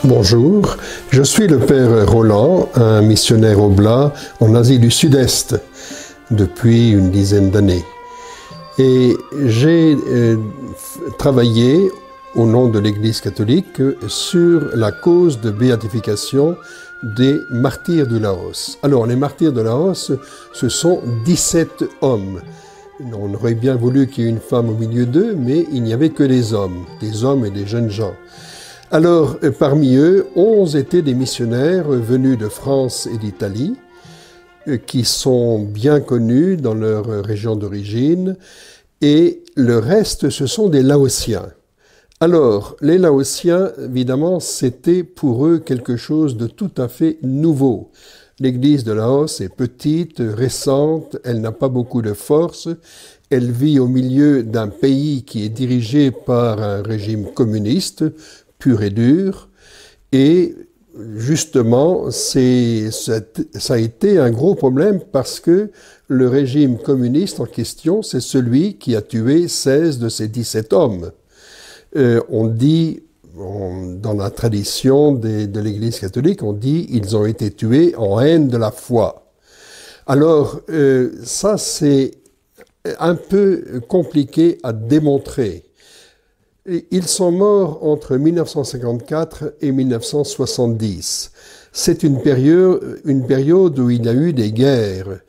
Bonjour, je suis le père Roland, un missionnaire oblat en Asie du Sud-Est depuis une dizaine d'années. Et j'ai travaillé au nom de l'Église catholique sur la cause de béatification des martyrs du Laos. Alors, les martyrs de Laos, ce sont 17 hommes. On aurait bien voulu qu'il y ait une femme au milieu d'eux, mais il n'y avait que des hommes et des jeunes gens. Alors, parmi eux, 11 étaient des missionnaires venus de France et d'Italie, qui sont bien connus dans leur région d'origine, et le reste, ce sont des Laotiens. Alors, les Laotiens, évidemment, c'était pour eux quelque chose de tout à fait nouveau. L'église de Laos est petite, récente, elle n'a pas beaucoup de force, elle vit au milieu d'un pays qui est dirigé par un régime communiste, pur et dur, et justement, ça a été un gros problème parce que le régime communiste en question, c'est celui qui a tué 16 de ces 17 hommes. On dit, dans la tradition de l'Église catholique, on dit ils ont été tués en haine de la foi. Alors, ça c'est un peu compliqué à démontrer. Ils sont morts entre 1954 et 1970. C'est une période où il y a eu des guerres,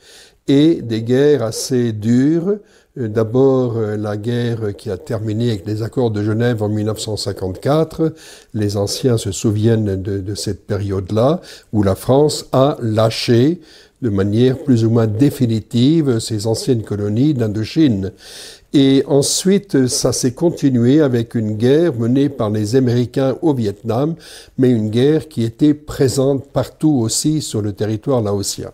et des guerres assez dures. D'abord, la guerre qui a terminé avec les accords de Genève en 1954. Les anciens se souviennent de cette période-là, où la France a lâché de manière plus ou moins définitive ses anciennes colonies d'Indochine. Et ensuite, ça s'est continué avec une guerre menée par les Américains au Vietnam, mais une guerre qui était présente partout aussi sur le territoire laotien.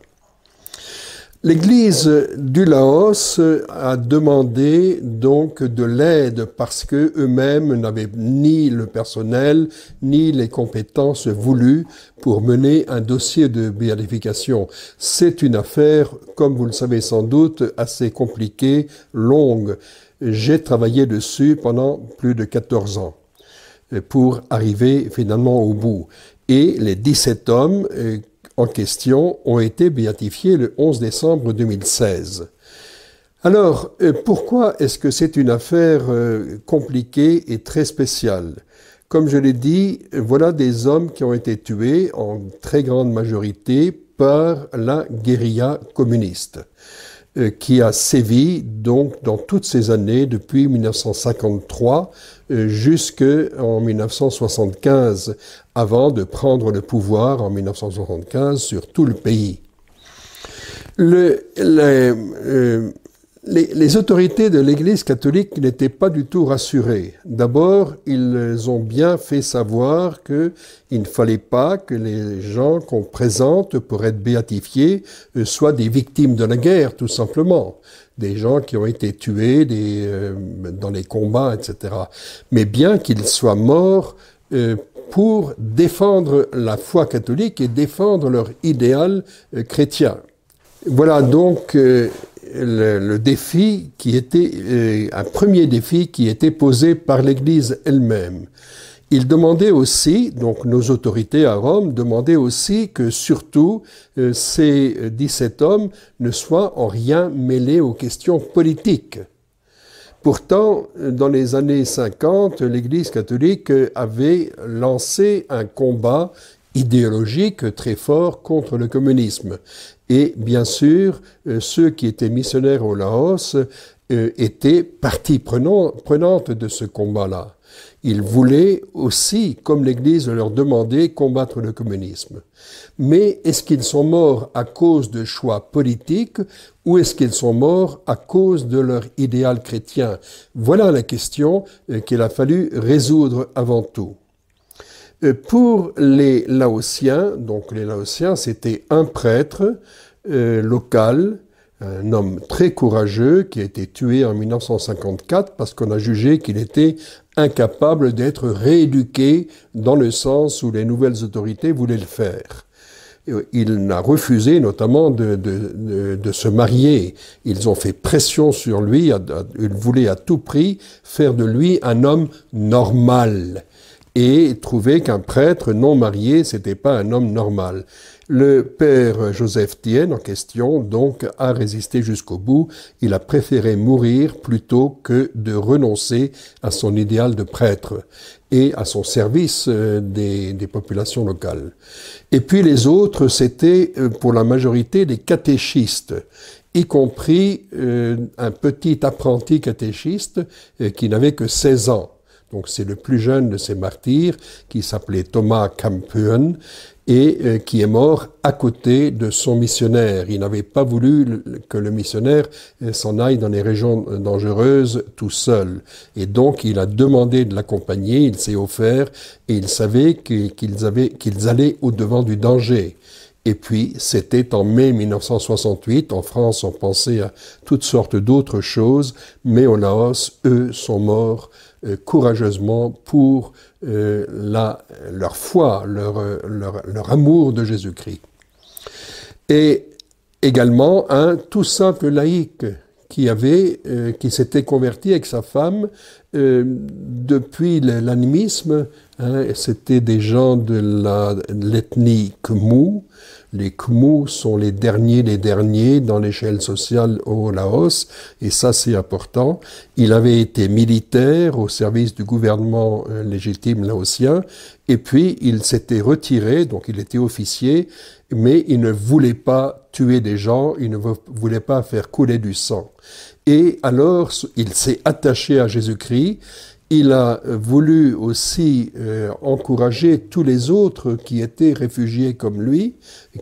L'Église du Laos a demandé donc de l'aide parce que eux-mêmes n'avaient ni le personnel ni les compétences voulues pour mener un dossier de béatification. C'est une affaire, comme vous le savez sans doute, assez compliquée, longue. J'ai travaillé dessus pendant plus de 14 ans pour arriver finalement au bout. Et les 17 hommes en question ont été béatifiés le 11 décembre 2016. Alors, pourquoi est-ce que c'est une affaire compliquée et très spéciale? Comme je l'ai dit, voilà des hommes qui ont été tués en très grande majorité par la guérilla communiste, qui a sévi donc dans toutes ces années, depuis 1953 jusqu'en 1975, avant de prendre le pouvoir en 1975 sur tout le pays. Les autorités de l'Église catholique n'étaient pas du tout rassurées. D'abord, ils ont bien fait savoir qu'il ne fallait pas que les gens qu'on présente pour être béatifiés soient des victimes de la guerre, tout simplement. Des gens qui ont été tués dans les combats, etc. Mais bien qu'ils soient morts pour défendre la foi catholique et défendre leur idéal chrétien. Voilà donc le défi qui était un premier défi qui était posé par l'Église elle-même. Ils demandaient aussi, donc nos autorités à Rome demandaient aussi que surtout ces 17 hommes ne soient en rien mêlés aux questions politiques. Pourtant, dans les années 50, l'Église catholique avait lancé un combat idéologique très fort contre le communisme. Et bien sûr, ceux qui étaient missionnaires au Laos étaient partie prenante de ce combat-là. Ils voulaient aussi, comme l'Église leur demandait, combattre le communisme. Mais est-ce qu'ils sont morts à cause de choix politiques ou est-ce qu'ils sont morts à cause de leur idéal chrétien? Voilà la question qu'il a fallu résoudre avant tout. Pour les Laotiens, donc les Laotiens, c'était un prêtre local, un homme très courageux qui a été tué en 1954 parce qu'on a jugé qu'il était incapable d'être rééduqué dans le sens où les nouvelles autorités voulaient le faire. Il a refusé notamment de se marier. Ils ont fait pression sur lui, ils voulaient à tout prix faire de lui un homme normal. et trouvaient qu'un prêtre non marié, c'était pas un homme normal. Le père Joseph Thienne, en question, donc, a résisté jusqu'au bout. Il a préféré mourir plutôt que de renoncer à son idéal de prêtre et à son service des populations locales. Et puis les autres, c'était pour la majorité des catéchistes, y compris un petit apprenti catéchiste qui n'avait que 16 ans. Donc c'est le plus jeune de ces martyrs, qui s'appelait Thomas Campuen, et qui est mort à côté de son missionnaire. Il n'avait pas voulu que le missionnaire s'en aille dans les régions dangereuses tout seul. Et donc il a demandé de l'accompagner, il s'est offert, et il savait qu'ils allaient au-devant du danger. Et puis, c'était en mai 1968. En France, on pensait à toutes sortes d'autres choses, mais au Laos, eux sont morts courageusement pour leur foi, leur amour de Jésus-Christ. Et également un tout simple laïc qui s'était converti avec sa femme depuis l'animisme. C'était des gens de l'ethnie Khmu. Les Khmu sont les derniers dans l'échelle sociale au Laos, et ça c'est important. Il avait été militaire au service du gouvernement légitime laotien, et puis il s'était retiré, donc il était officier, mais il ne voulait pas tuer des gens, il ne voulait pas faire couler du sang. Et alors il s'est attaché à Jésus-Christ. Il a voulu aussi encourager tous les autres qui étaient réfugiés comme lui,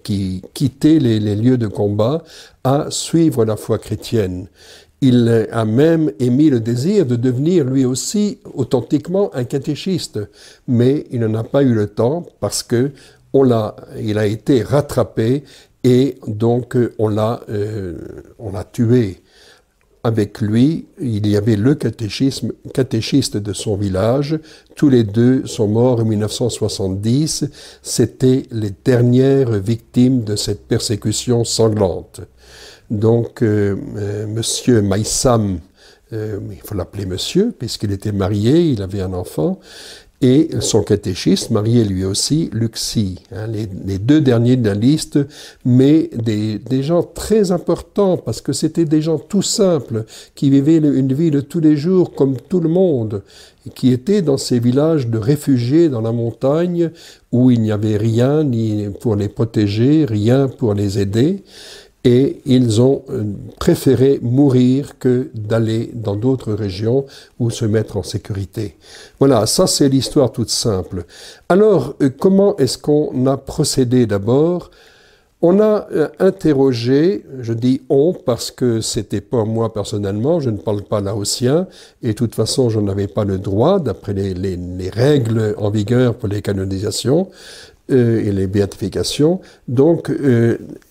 qui quittaient les lieux de combat, à suivre la foi chrétienne. Il a même émis le désir de devenir lui aussi authentiquement un catéchiste, mais il n'en a pas eu le temps parce que il a été rattrapé et donc on l'a tué. Avec lui, il y avait le catéchiste de son village. Tous les deux sont morts en 1970. C'étaient les dernières victimes de cette persécution sanglante. Donc, Monsieur Maïsam, il faut l'appeler Monsieur, puisqu'il était marié, il avait un enfant, et son catéchiste, marié lui aussi, Luxi, les deux derniers de la liste, mais des gens très importants, parce que c'était des gens tout simples, qui vivaient une vie de tous les jours comme tout le monde, et qui étaient dans ces villages de réfugiés dans la montagne, où il n'y avait rien ni pour les protéger, rien pour les aider. Et ils ont préféré mourir que d'aller dans d'autres régions ou se mettre en sécurité. Voilà, ça c'est l'histoire toute simple. Alors, comment est-ce qu'on a procédé d'abord? On a interrogé, je dis on parce que c'était pas moi personnellement, je ne parle pas laotien, et de toute façon je n'avais pas le droit, d'après les règles en vigueur pour les canonisations, et les béatifications. Donc,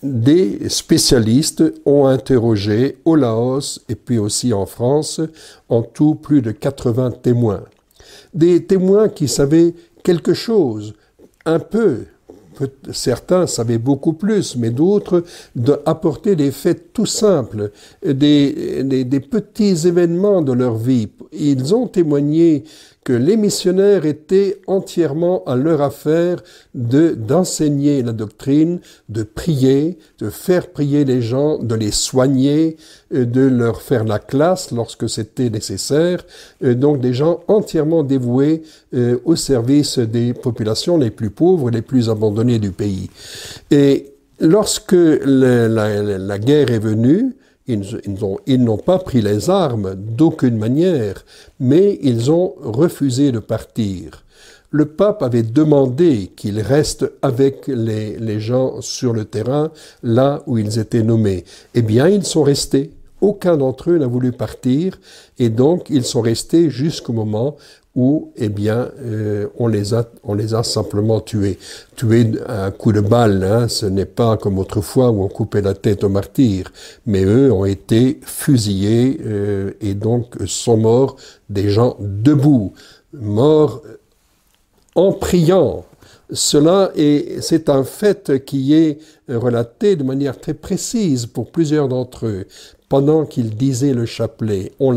des spécialistes ont interrogé au Laos et puis aussi en France, en tout plus de 80 témoins. Des témoins qui savaient quelque chose, un peu. Certains savaient beaucoup plus, mais d'autres apportaient des faits tout simples, des petits événements de leur vie. Ils ont témoigné que les missionnaires étaient entièrement à leur affaire d'enseigner la doctrine, de prier, de faire prier les gens, de les soigner, de leur faire la classe lorsque c'était nécessaire. Donc des gens entièrement dévoués au service des populations les plus pauvres, les plus abandonnées du pays. Et lorsque la guerre est venue, ils n'ont pas pris les armes d'aucune manière, mais ils ont refusé de partir. Le pape avait demandé qu'ils restent avec les gens sur le terrain, là où ils étaient nommés. Eh bien, ils sont restés. Aucun d'entre eux n'a voulu partir, et donc ils sont restés jusqu'au moment où, eh bien, on les a simplement tués. Tués à un coup de balle, ce n'est pas comme autrefois où on coupait la tête aux martyrs, mais eux ont été fusillés et donc sont morts des gens debout, morts en priant. C'est un fait qui est relaté de manière très précise pour plusieurs d'entre eux. pendant qu'il disait le chapelet, on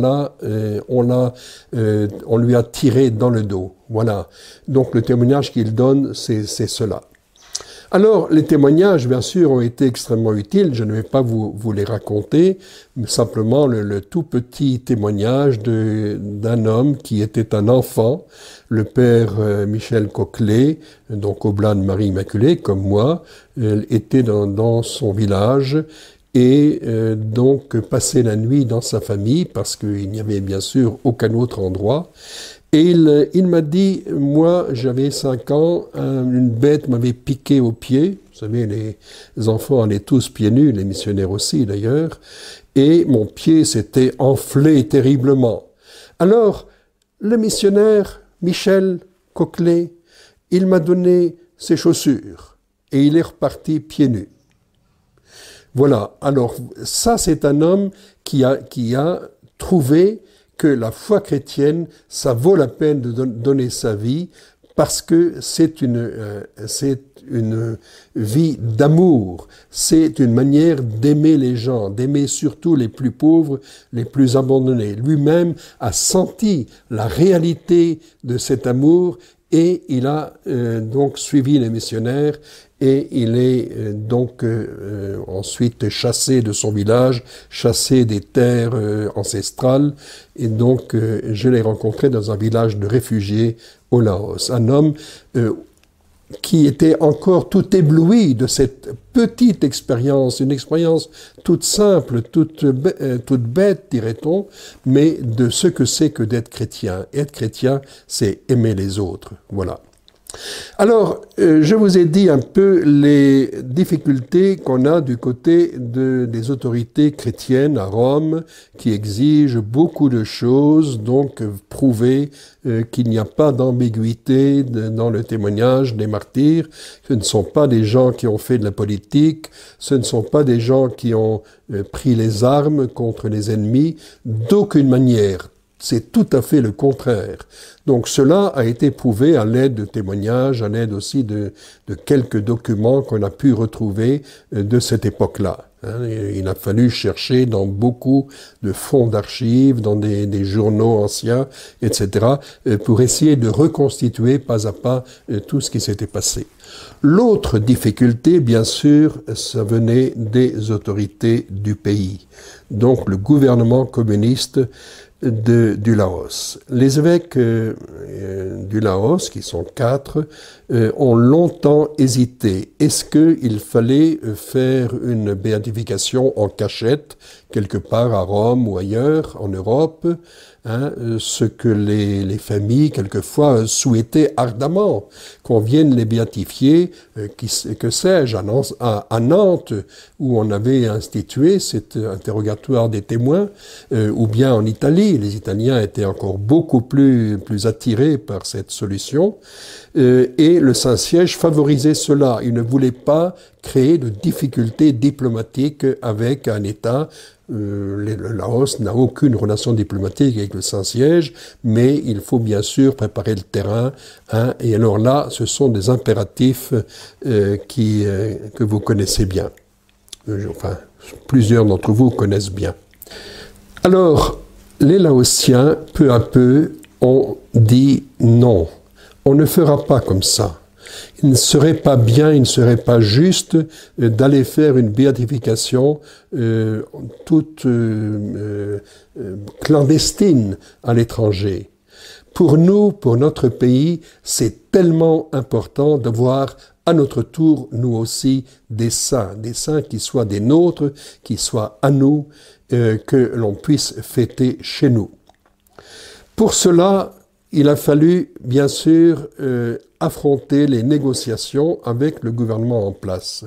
lui a tiré dans le dos. Voilà. Donc le témoignage qu'il donne, c'est cela. Alors, les témoignages, bien sûr, ont été extrêmement utiles. Je ne vais pas vous les raconter, mais simplement le tout petit témoignage d'un homme qui était un enfant, le père Michel Coquelet, donc oblat de Marie Immaculée, comme moi, était dans son village et donc passait la nuit dans sa famille parce qu'il n'y avait bien sûr aucun autre endroit. Et il m'a dit, moi j'avais 5 ans, une bête m'avait piqué au pied. Vous savez, les enfants allaient tous pieds nus, les missionnaires aussi d'ailleurs. Et mon pied s'était enflé terriblement. Alors, le missionnaire Michel Coquelet, il m'a donné ses chaussures. Et il est reparti pieds nus. Voilà, alors ça c'est un homme qui a trouvé que la foi chrétienne, ça vaut la peine de donner sa vie parce que c'est une vie d'amour, c'est une manière d'aimer les gens, d'aimer surtout les plus pauvres, les plus abandonnés. Lui-même a senti la réalité de cet amour et il a donc suivi les missionnaires et il est donc ensuite chassé de son village, chassé des terres ancestrales. Et donc je l'ai rencontré dans un village de réfugiés au Laos. Un homme qui était encore tout ébloui de cette petite expérience, une expérience toute simple, toute bête, dirait-on, mais de ce que c'est que d'être chrétien. Être chrétien, c'est aimer les autres. Voilà. Alors, je vous ai dit un peu les difficultés qu'on a du côté des autorités chrétiennes à Rome, qui exigent beaucoup de choses, donc prouver qu'il n'y a pas d'ambiguïté dans le témoignage des martyrs. Ce ne sont pas des gens qui ont fait de la politique, ce ne sont pas des gens qui ont pris les armes contre les ennemis, d'aucune manière. C'est tout à fait le contraire. Donc cela a été prouvé à l'aide de témoignages, à l'aide aussi de quelques documents qu'on a pu retrouver de cette époque-là. Il a fallu chercher dans beaucoup de fonds d'archives, dans des journaux anciens, etc., pour essayer de reconstituer pas à pas tout ce qui s'était passé. L'autre difficulté, bien sûr, ça venait des autorités du pays. Donc le gouvernement communiste du Laos. Les évêques du Laos, qui sont 4, ont longtemps hésité. Est-ce qu'il fallait faire une béatification en cachette, quelque part à Rome ou ailleurs, en Europe, ce que les familles, quelquefois, souhaitaient ardemment, qu'on vienne les béatifier, que sais-je, à Nantes, où on avait institué cet interrogatoire des témoins, ou bien en Italie. Les Italiens étaient encore beaucoup plus attirés par cette solution, et le Saint-Siège favorisait cela. Il ne voulait pas créer de difficultés diplomatiques avec un État. Le Laos n'a aucune relation diplomatique avec le Saint-Siège, mais il faut bien sûr préparer le terrain. Et alors là, ce sont des impératifs que vous connaissez bien. Enfin, plusieurs d'entre vous connaissent bien. Alors, les Laotiens, peu à peu, ont dit non. On ne fera pas comme ça. Il ne serait pas bien, il ne serait pas juste d'aller faire une béatification toute clandestine à l'étranger. Pour nous, pour notre pays, c'est tellement important de voir à notre tour, nous aussi, des saints qui soient des nôtres, qui soient à nous, que l'on puisse fêter chez nous. Pour cela, il a fallu, bien sûr, affronter les négociations avec le gouvernement en place.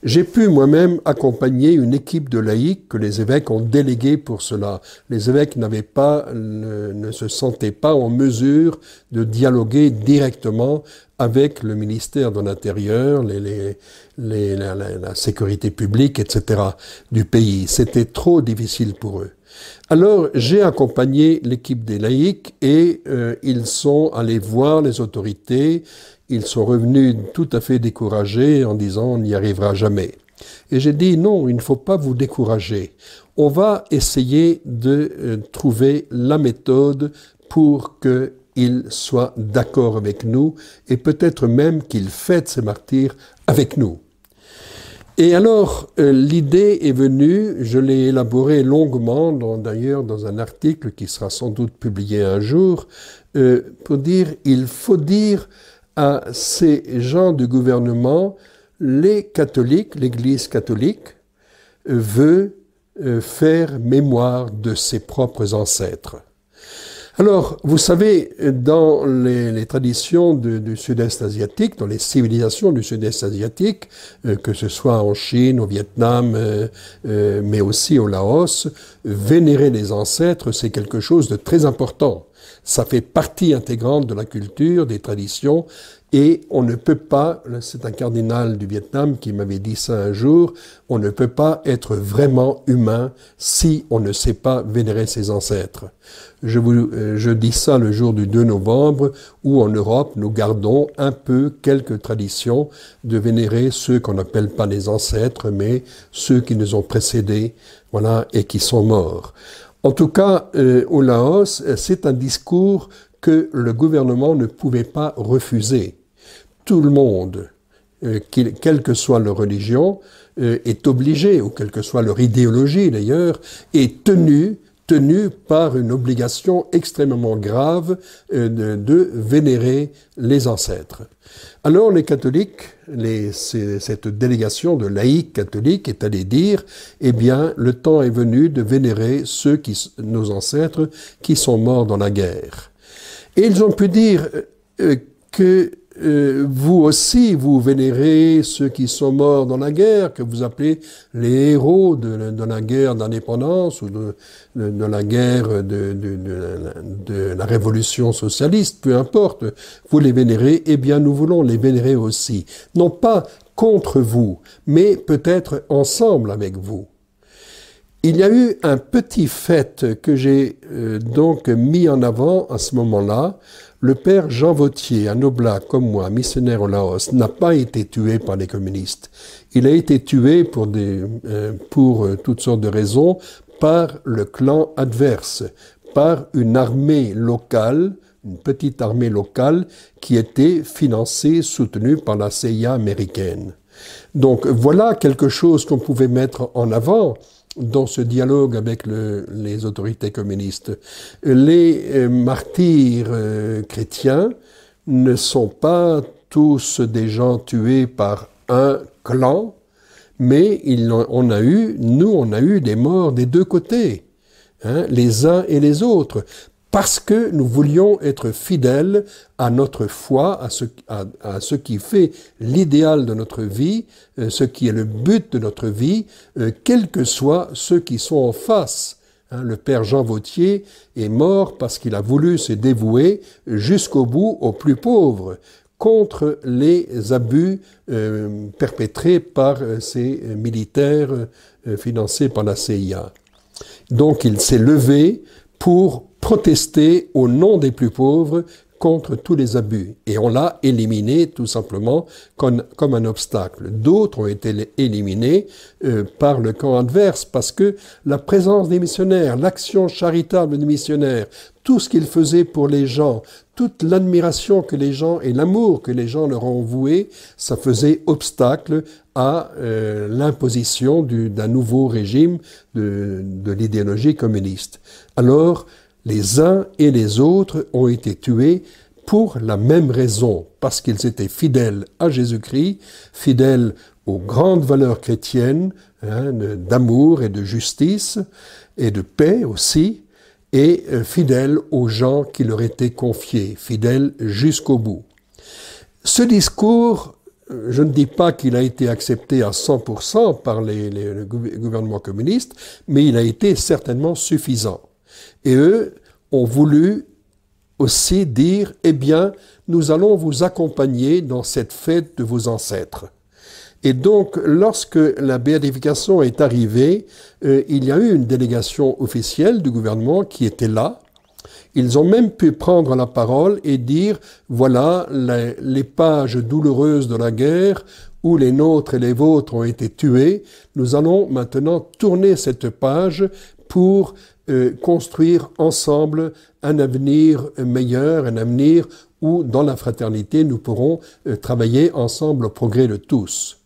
J'ai pu moi-même accompagner une équipe de laïcs que les évêques ont délégués pour cela. Les évêques ne se sentaient pas en mesure de dialoguer directement avec le ministère de l'Intérieur, la sécurité publique, etc. du pays. C'était trop difficile pour eux. Alors, j'ai accompagné l'équipe des laïcs et ils sont allés voir les autorités. Ils sont revenus tout à fait découragés en disant « on n'y arrivera jamais ». Et j'ai dit « non, il ne faut pas vous décourager. on va essayer de trouver la méthode pour qu'il soit d'accord avec nous et peut-être même qu'il fête ses martyrs avec nous. Et alors, l'idée est venue, je l'ai élaborée longuement, d'ailleurs dans un article qui sera sans doute publié un jour, pour dire, il faut dire à ces gens du gouvernement, les catholiques, l'Église catholique, veut faire mémoire de ses propres ancêtres. Alors, vous savez, dans les traditions du sud-est asiatique, dans les civilisations du sud-est asiatique, que ce soit en Chine, au Vietnam, mais aussi au Laos, vénérer les ancêtres, c'est quelque chose de très important. Ça fait partie intégrante de la culture, des traditions, et on ne peut pas, c'est un cardinal du Vietnam qui m'avait dit ça un jour, on ne peut pas être vraiment humain si on ne sait pas vénérer ses ancêtres. Je dis ça le jour du 2 novembre, où en Europe, nous gardons un peu quelques traditions de vénérer ceux qu'on n'appelle pas les ancêtres, mais ceux qui nous ont précédés, voilà, et qui sont morts. En tout cas, au Laos, c'est un discours que le gouvernement ne pouvait pas refuser. Tout le monde, quelle que soit leur religion, est obligé, ou quelle que soit leur idéologie d'ailleurs, est tenu par une obligation extrêmement grave de vénérer les ancêtres. Alors les catholiques, cette délégation de laïcs catholiques est allée dire, eh bien, le temps est venu de vénérer nos ancêtres qui sont morts dans la guerre. Et ils ont pu dire que vous aussi, vous vénérez ceux qui sont morts dans la guerre, que vous appelez les héros de la guerre d'indépendance ou de la guerre de la révolution socialiste, peu importe. Vous les vénérez, eh bien nous voulons les vénérer aussi. Non pas contre vous, mais peut-être ensemble avec vous. Il y a eu un petit fait que j'ai donc mis en avant à ce moment-là. Le père Jean Vautier, un oblat comme moi, missionnaire au Laos, n'a pas été tué par les communistes. Il a été tué pour toutes sortes de raisons par le clan adverse, par une armée locale, une petite armée locale qui était financée, soutenue par la CIA américaine. Donc voilà quelque chose qu'on pouvait mettre en avant dans ce dialogue avec les autorités communistes. Les martyrs chrétiens ne sont pas tous des gens tués par un clan, mais on a eu des morts des deux côtés, hein, les uns et les autres, parce que nous voulions être fidèles à notre foi, à ce qui fait l'idéal de notre vie, ce qui est le but de notre vie, quels que soient ceux qui sont en face. Hein, le père Jean Vautier est mort parce qu'il a voulu se dévouer jusqu'au bout aux plus pauvres, contre les abus perpétrés par ces militaires financés par la CIA. Donc il s'est levé pour protester au nom des plus pauvres contre tous les abus. Et on l'a éliminé tout simplement comme un obstacle. D'autres ont été éliminés par le camp adverse parce que la présence des missionnaires, l'action charitable des missionnaires, tout ce qu'ils faisaient pour les gens, toute l'admiration que les gens et l'amour que les gens leur ont voué, ça faisait obstacle à l'imposition d'un nouveau régime de l'idéologie communiste. Alors, les uns et les autres ont été tués pour la même raison, parce qu'ils étaient fidèles à Jésus-Christ, fidèles aux grandes valeurs chrétiennes, hein, d'amour et de justice et de paix aussi, et fidèles aux gens qui leur étaient confiés, fidèles jusqu'au bout. Ce discours, je ne dis pas qu'il a été accepté à 100% par le gouvernement communiste, mais il a été certainement suffisant. Et eux ont voulu aussi dire, eh bien, nous allons vous accompagner dans cette fête de vos ancêtres. Et donc, lorsque la béatification est arrivée, il y a eu une délégation officielle du gouvernement qui était là, Ils ont même pu prendre la parole et dire, voilà les pages douloureuses de la guerre où les nôtres et les vôtres ont été tués. Nous allons maintenant tourner cette page pour construire ensemble un avenir meilleur, un avenir où, dans la fraternité, nous pourrons travailler ensemble au progrès de tous.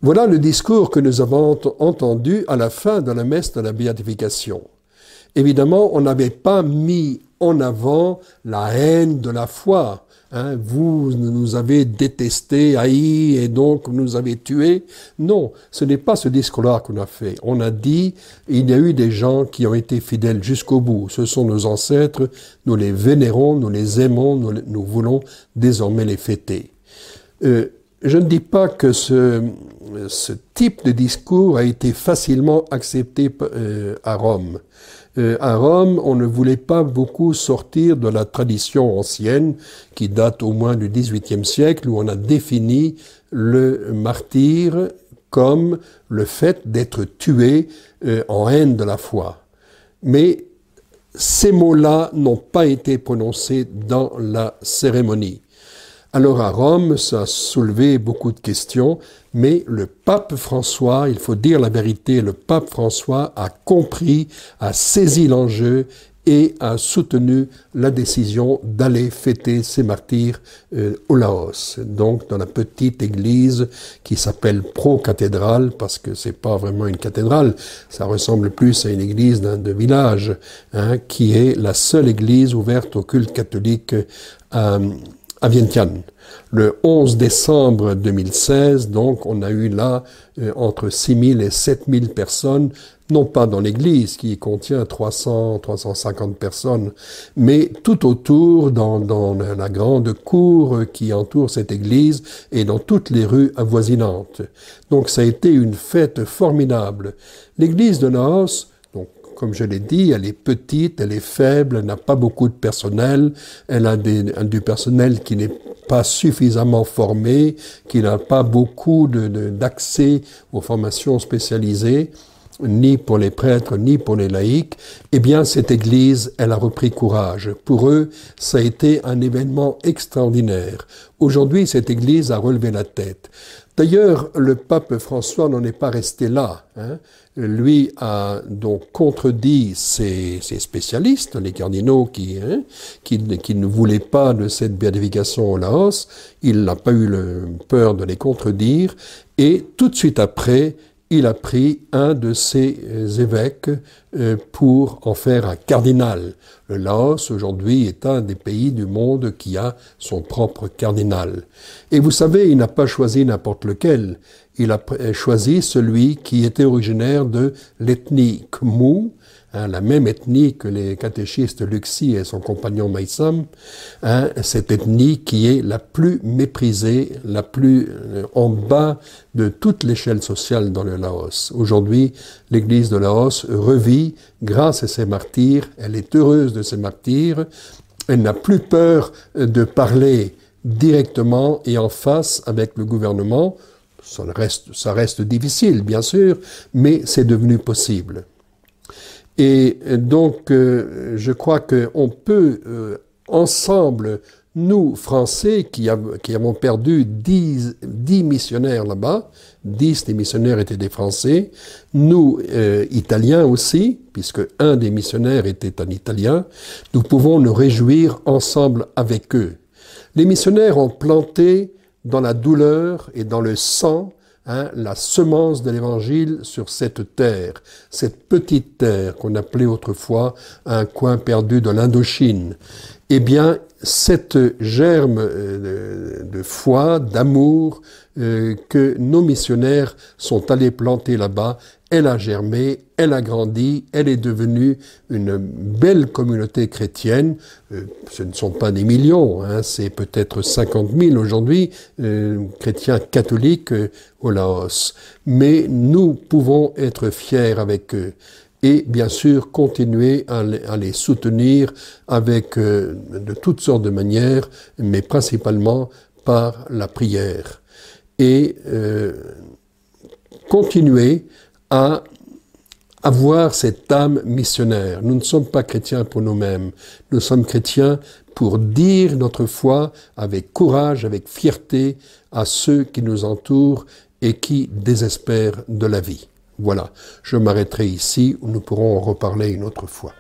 Voilà le discours que nous avons entendu à la fin de la messe de la béatification. Évidemment, on n'avait pas mis en avant la haine de la foi. Vous nous avez détestés, haïs, et donc vous nous avez tués. Non, ce n'est pas ce discours-là qu'on a fait. On a dit, il y a eu des gens qui ont été fidèles jusqu'au bout. Ce sont nos ancêtres, nous les vénérons, nous les aimons, nous voulons désormais les fêter. Je ne dis pas que ce type de discours a été facilement accepté à Rome. À Rome, on ne voulait pas beaucoup sortir de la tradition ancienne qui date au moins du XVIIIe siècle où on a défini le martyre comme le fait d'être tué en haine de la foi. Mais ces mots-là n'ont pas été prononcés dans la cérémonie. Alors à Rome, ça a soulevé beaucoup de questions, mais le pape François, il faut dire la vérité, le pape François a compris, a saisi l'enjeu et a soutenu la décision d'aller fêter ces martyrs au Laos. Donc dans la petite église qui s'appelle Pro-Cathédrale, parce que c'est pas vraiment une cathédrale, ça ressemble plus à une église de village, qui est la seule église ouverte au culte catholique à Vientiane. Le 11 décembre 2016, donc, on a eu là entre 6 000 et 7 000 personnes, non pas dans l'église qui contient 350 personnes, mais tout autour, dans la grande cour qui entoure cette église et dans toutes les rues avoisinantes. Donc ça a été une fête formidable. L'église de Laos, comme je l'ai dit, elle est petite, elle est faible, elle n'a pas beaucoup de personnel, elle a du personnel qui n'est pas suffisamment formé, qui n'a pas beaucoup d'accès aux formations spécialisées, ni pour les prêtres, ni pour les laïcs. Eh bien, cette église, elle a repris courage. Pour eux, ça a été un événement extraordinaire. Aujourd'hui, cette église a relevé la tête. D'ailleurs, le pape François n'en est pas resté là. Lui a donc contredit ses spécialistes, les cardinaux qui ne voulaient pas de cette béatification au Laos. Il n'a pas eu peur de les contredire. Et tout de suite après, il a pris un de ses évêques pour en faire un cardinal. Le Laos, aujourd'hui, est un des pays du monde qui a son propre cardinal. Et vous savez, il n'a pas choisi n'importe lequel. Il a choisi celui qui était originaire de l'ethnie Khmu, la même ethnie que les catéchistes Luxi et son compagnon Maïsam, cette ethnie qui est la plus méprisée, la plus en bas de toute l'échelle sociale dans le Laos. Aujourd'hui, l'église de Laos revit grâce à ses martyrs, elle est heureuse de ses martyrs, elle n'a plus peur de parler directement et en face avec le gouvernement. Ça reste difficile, bien sûr, mais c'est devenu possible. Et donc, je crois qu'on peut ensemble, nous, Français, qui avons perdu 10 missionnaires là-bas, 10 des missionnaires étaient des Français, nous, Italiens aussi, puisque un des missionnaires était un Italien, nous pouvons nous réjouir ensemble avec eux. Les missionnaires ont planté dans la douleur et dans le sang la semence de l'Évangile sur cette terre, cette petite terre qu'on appelait autrefois un coin perdu de l'Indochine. Eh bien, cette germe de foi, d'amour que nos missionnaires sont allés planter là-bas, elle a germé, elle a grandi, elle est devenue une belle communauté chrétienne. Ce ne sont pas des millions, c'est peut-être 50 000 aujourd'hui, chrétiens catholiques au Laos. Mais nous pouvons être fiers avec eux. Et bien sûr continuer à les soutenir avec de toutes sortes de manières, mais principalement par la prière. Et continuer à avoir cette âme missionnaire. Nous ne sommes pas chrétiens pour nous-mêmes. Nous sommes chrétiens pour dire notre foi avec courage, avec fierté à ceux qui nous entourent et qui désespèrent de la vie. Voilà, je m'arrêterai ici, nous pourrons en reparler une autre fois.